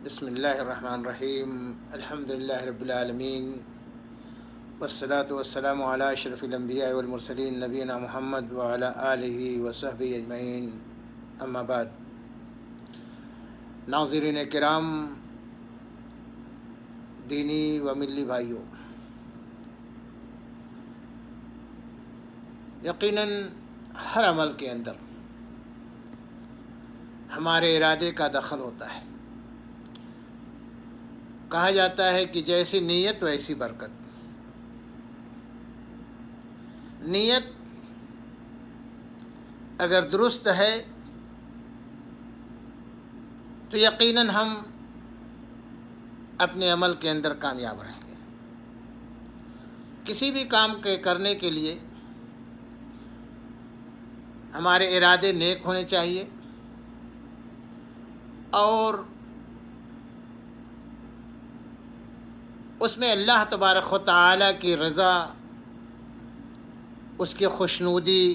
بسم اللہ الرحمن الرحیم الحمد للہ رب العالمین والصلاة والسلام علی اشرف الانبیاء والمرسلین نبینا محمد وعلی آلہ وصحبہ اجمعین، اما بعد۔ ناظرین کرام، دینی و ملی بھائیوں، یقیناً ہر عمل کے اندر ہمارے ارادے کا دخل ہوتا ہے۔ کہا جاتا ہے کہ جیسی نیت ویسی برکت۔ نیت اگر درست ہے تو یقیناً ہم اپنے عمل کے اندر کامیاب رہیں گے۔ کسی بھی کام کے کرنے کے لیے ہمارے ارادے نیک ہونے چاہیے اور اس میں اللہ تبارک و تعالیٰ کی رضا، اس کی خوشنودی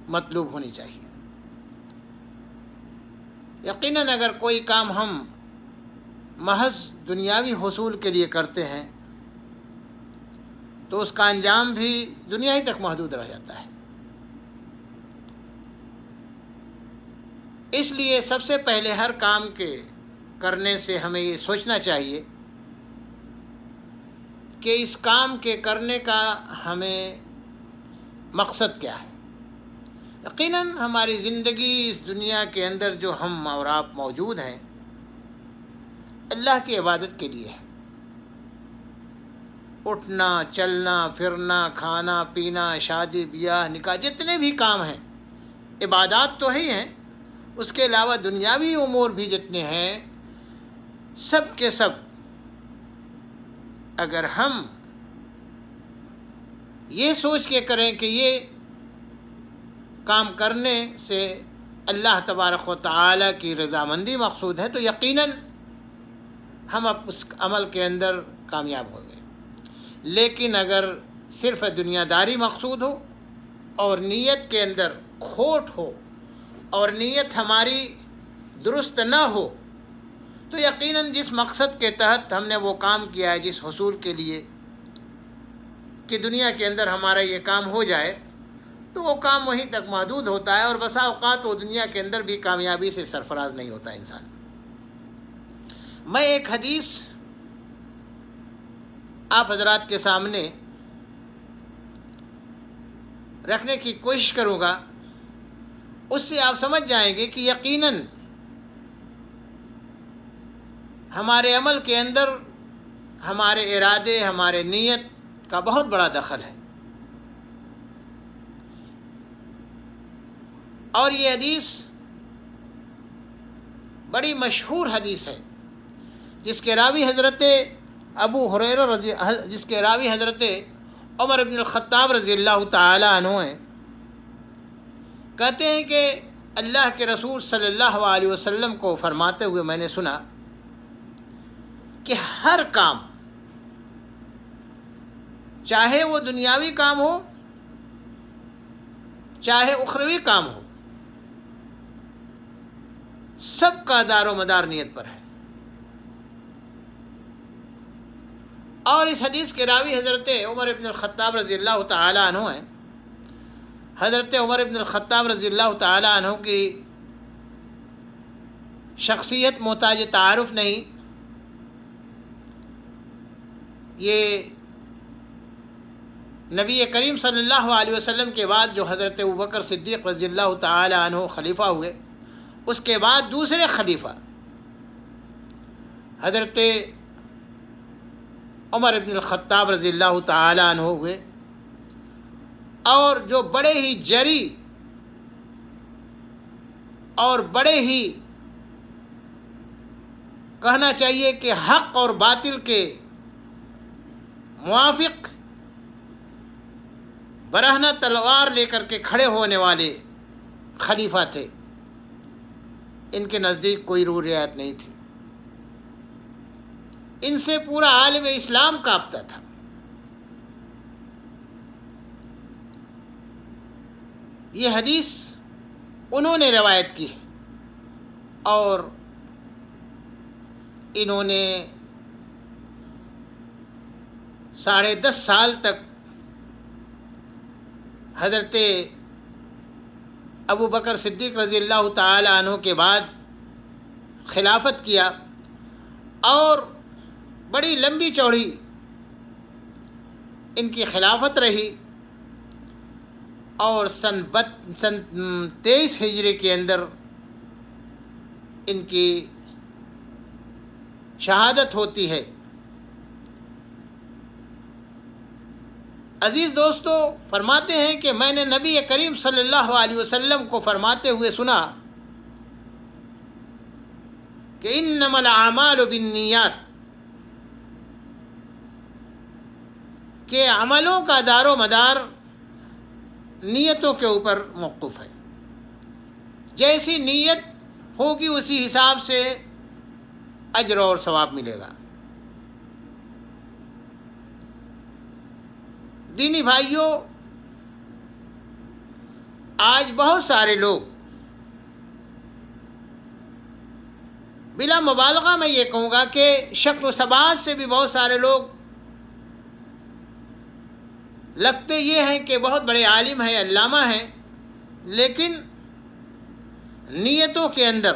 مطلوب ہونی چاہیے۔ یقیناً اگر کوئی کام ہم محض دنیاوی حصول کے لیے کرتے ہیں تو اس کا انجام بھی دنیا ہی تک محدود رہ جاتا ہے۔ اس لیے سب سے پہلے ہر کام کے کرنے سے ہمیں یہ سوچنا چاہیے کہ اس کام کے کرنے کا ہمیں مقصد کیا ہے۔ یقیناً ہماری زندگی اس دنیا کے اندر جو ہم اور آپ موجود ہیں، اللہ کی عبادت کے لیے ہے۔ اٹھنا، چلنا، پھرنا، کھانا پینا، شادی بیاہ، نکاح، جتنے بھی کام ہیں عبادات تو ہی ہیں۔ اس کے علاوہ دنیاوی امور بھی جتنے ہیں، سب کے سب اگر ہم یہ سوچ کے کریں کہ یہ کام کرنے سے اللہ تبارک و تعالیٰ کی رضامندی مقصود ہے تو یقیناً ہم اب اس عمل کے اندر کامیاب ہوں گے۔ لیکن اگر صرف دنیا داری مقصود ہو اور نیت کے اندر کھوٹ ہو اور نیت ہماری درست نہ ہو تو یقیناً جس مقصد کے تحت ہم نے وہ کام کیا ہے، جس حصول کے لیے کہ دنیا کے اندر ہمارا یہ کام ہو جائے، تو وہ کام وہیں تک محدود ہوتا ہے اور بسا اوقات وہ دنیا کے اندر بھی کامیابی سے سرفراز نہیں ہوتا انسان۔ میں ایک حدیث آپ حضرات کے سامنے رکھنے کی کوشش کروں گا، اس سے آپ سمجھ جائیں گے کہ یقیناً ہمارے عمل کے اندر ہمارے ارادے، ہمارے نیت کا بہت بڑا دخل ہے۔ اور یہ حدیث بڑی مشہور حدیث ہے جس کے راوی حضرت عمر بن الخطاب رضی اللہ تعالی عنہ ہیں۔ کہتے ہیں کہ اللہ کے رسول صلی اللہ علیہ وسلم کو فرماتے ہوئے میں نے سنا کہ ہر کام، چاہے وہ دنیاوی کام ہو چاہے اخروی کام ہو، سب کا دار و مدار نیت پر ہے۔ اور اس حدیث کے راوی حضرت عمر بن الخطاب رضی اللہ تعالی عنہ ہیں۔ حضرت عمر بن الخطاب رضی اللہ تعالی عنہ کی شخصیت محتاج تعارف نہیں۔ یہ نبی کریم صلی اللہ علیہ وسلم کے بعد جو حضرت ابوبکر صدیق رضی اللہ تعالی عنہ خلیفہ ہوئے، اس کے بعد دوسرے خلیفہ حضرت عمر بن الخطاب رضی اللہ تعالی عنہ ہوئے، اور جو بڑے ہی جری اور بڑے ہی کہنا چاہیے کہ حق اور باطل کے موافق برہنہ تلوار لے کر کے کھڑے ہونے والے خلیفہ تھے۔ ان کے نزدیک کوئی رو رعایت نہیں تھی، ان سے پورا عالم اسلام کانپتا تھا۔ یہ حدیث انہوں نے روایت کی اور انہوں نے 10.5 سال تک حضرت ابو بکر صدیق رضی اللہ تعالی عنہ کے بعد خلافت کیا، اور بڑی لمبی چوڑی ان کی خلافت رہی، اور سن 23 ہجری کے اندر ان کی شہادت ہوتی ہے۔ عزیز دوستو، فرماتے ہیں کہ میں نے نبی کریم صلی اللہ علیہ وسلم کو فرماتے ہوئے سنا کہ انما الاعمال بالنیات، کہ عملوں کا دار و مدار نیتوں کے اوپر موقوف ہے۔ جیسی نیت ہوگی اسی حساب سے اجر اور ثواب ملے گا۔ دینی بھائیوں، آج بہت سارے لوگ، بلا مبالغہ میں یہ کہوں گا کہ شکل و صباحت سے بھی بہت سارے لوگ لگتے یہ ہیں کہ بہت بڑے عالم ہیں، علامہ ہیں، لیکن نیتوں کے اندر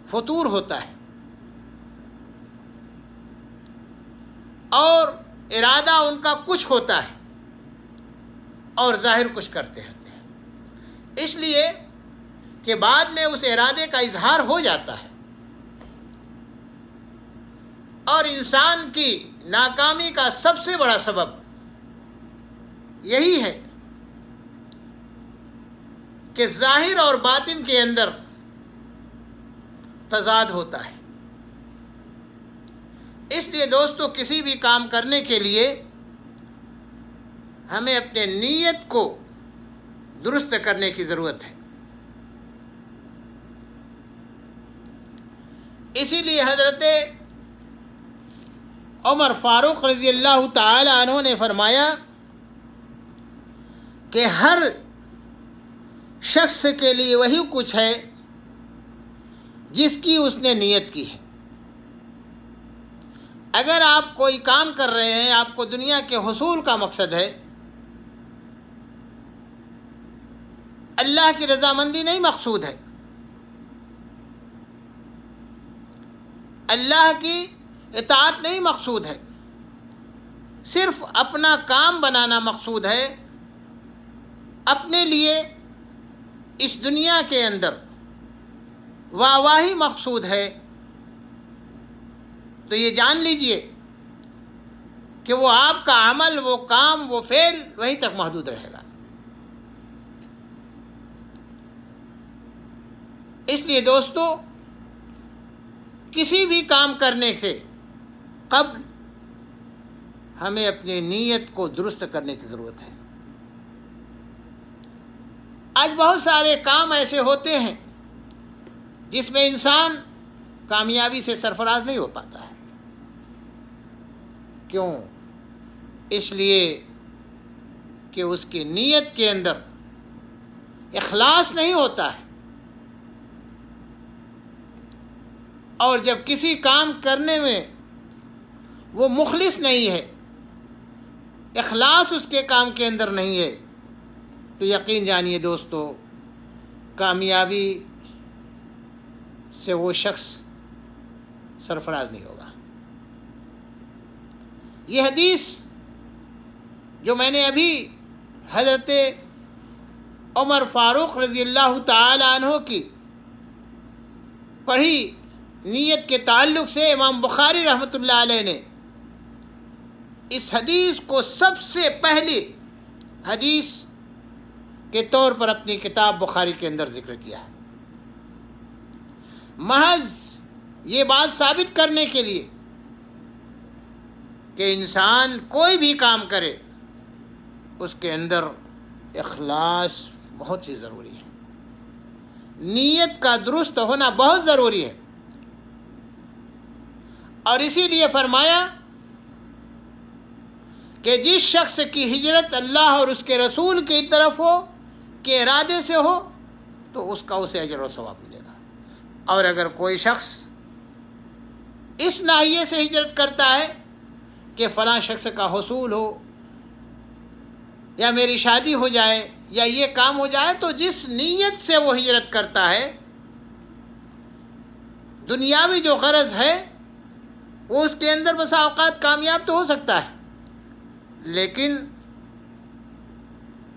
فتور ہوتا ہے اور ارادہ ان کا کچھ ہوتا ہے اور ظاہر کچھ کرتے رہتے ہیں، اس لیے کہ بعد میں اس ارادے کا اظہار ہو جاتا ہے، اور انسان کی ناکامی کا سب سے بڑا سبب یہی ہے کہ ظاہر اور باطن کے اندر تضاد ہوتا ہے۔ اس لیے دوستو، کسی بھی کام کرنے کے لیے ہمیں اپنے نیت کو درست کرنے کی ضرورت ہے۔ اسی لیے حضرت عمر فاروق رضی اللہ تعالی عنہ نے فرمایا کہ ہر شخص کے لیے وہی کچھ ہے جس کی اس نے نیت کی ہے۔ اگر آپ کوئی کام کر رہے ہیں، آپ کو دنیا کے حصول کا مقصد ہے، اللہ کی رضامندی نہیں مقصود ہے، اللہ کی اطاعت نہیں مقصود ہے، صرف اپنا کام بنانا مقصود ہے، اپنے لیے اس دنیا کے اندر واہواہی مقصود ہے، تو یہ جان لیجئے کہ وہ آپ کا عمل، وہ کام، وہ فعل وہیں تک محدود رہے گا۔ اس لیے دوستو، کسی بھی کام کرنے سے قبل ہمیں اپنی نیت کو درست کرنے کی ضرورت ہے۔ آج بہت سارے کام ایسے ہوتے ہیں جس میں انسان کامیابی سے سرفراز نہیں ہو پاتا ہے۔ کیوں؟ اس لیے کہ اس کی نیت کے اندر اخلاص نہیں ہوتا ہے، اور جب کسی کام کرنے میں وہ مخلص نہیں ہے، اخلاص اس کے کام کے اندر نہیں ہے، تو یقین جانیے دوستو، کامیابی سے وہ شخص سرفراز نہیں ہوگا۔ یہ حدیث جو میں نے ابھی حضرت عمر فاروق رضی اللہ تعالی عنہ کی پڑھی، نیت کے تعلق سے امام بخاری رحمۃ اللہ علیہ نے اس حدیث کو سب سے پہلی حدیث کے طور پر اپنی کتاب بخاری کے اندر ذکر کیا ہے، محض یہ بات ثابت کرنے کے لیے کہ انسان کوئی بھی کام کرے اس کے اندر اخلاص بہت ہی ضروری ہے، نیت کا درست ہونا بہت ضروری ہے۔ اور اسی لیے فرمایا کہ جس شخص کی ہجرت اللہ اور اس کے رسول کی طرف ہو، کے ارادے سے ہو، تو اس کا اسے اجر و ثواب ملے گا، اور اگر کوئی شخص اس ناحیے سے ہجرت کرتا ہے کہ فلاں شخص کا حصول ہو یا میری شادی ہو جائے یا یہ کام ہو جائے، تو جس نیت سے وہ ہجرت کرتا ہے، دنیاوی جو غرض ہے وہ اس کے اندر بسا اوقات کامیاب تو ہو سکتا ہے، لیکن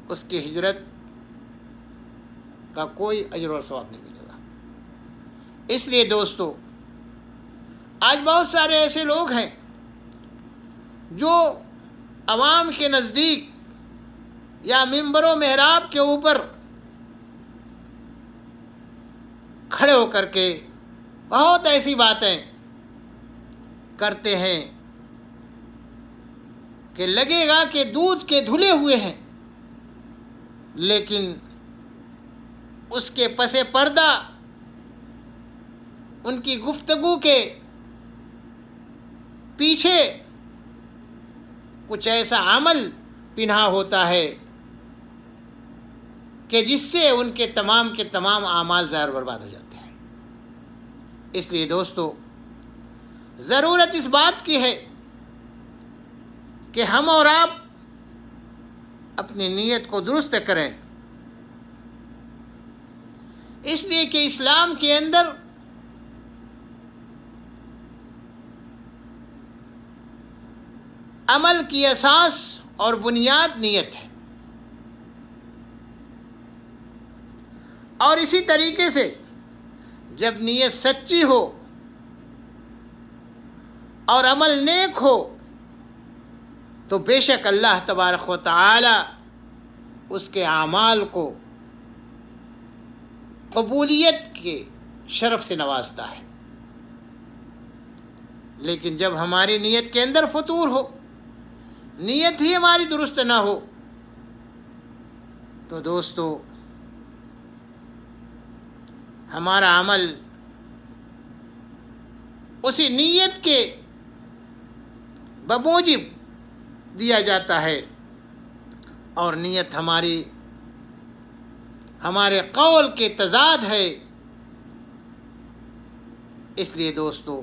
اس کی ہجرت کا کوئی اجر اور ثواب نہیں ملے گا۔ اس لیے دوستو، آج بہت سارے ایسے لوگ ہیں جو عوام کے نزدیک یا ممبر و محراب کے اوپر کھڑے ہو کر کے بہت ایسی باتیں کرتے ہیں کہ لگے گا کہ دودھ کے دھلے ہوئے ہیں، لیکن اس کے پس پردہ ان کی گفتگو کے پیچھے کچھ ایسا عمل پنہا ہوتا ہے کہ جس سے ان کے تمام اعمال ضائع اور برباد ہو جاتے ہیں۔ اس لیے دوستو، ضرورت اس بات کی ہے کہ ہم اور آپ اپنی نیت کو درست کریں، اس لیے کہ اسلام کے اندر عمل کی اساس اور بنیاد نیت ہے، اور اسی طریقے سے جب نیت سچی ہو اور عمل نیک ہو تو بے شک اللہ تبارک و تعالی اس کے اعمال کو قبولیت کے شرف سے نوازتا ہے۔ لیکن جب ہماری نیت کے اندر فتور ہو، نیت ہی ہماری درست نہ ہو، تو دوستو ہمارا عمل اسی نیت کے بموجب دیا جاتا ہے، اور نیت ہمارے قول کے تضاد ہے۔ اس لیے دوستو،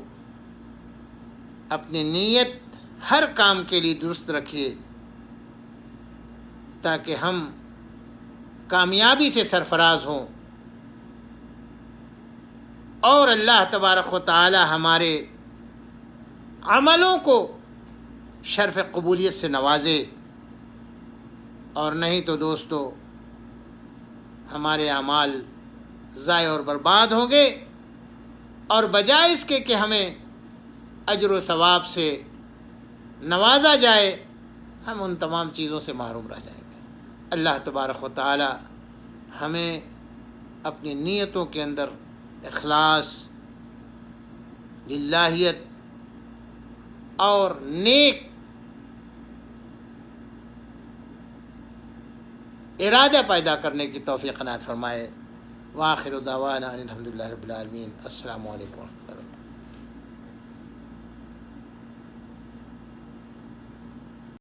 اپنی نیت ہر کام کے لیے درست رکھیے تاکہ ہم کامیابی سے سرفراز ہوں، اور اللہ تبارک و تعالی ہمارے عملوں کو شرف قبولیت سے نوازے، اور نہیں تو دوستو ہمارے اعمال ضائع اور برباد ہوں گے، اور بجائے اس کے کہ ہمیں اجر و ثواب سے نوازا جائے، ہم ان تمام چیزوں سے محروم رہ جائیں گے۔ اللہ تبارک و تعالی ہمیں اپنی نیتوں کے اندر اخلاص، للہیت اور نیک ارادہ پیدا کرنے کی توفیق عنایت فرمائے۔ وآخر دعوانا ان الحمد للہ رب العالمین۔ السلام علیکم ورحمۃ اللہ۔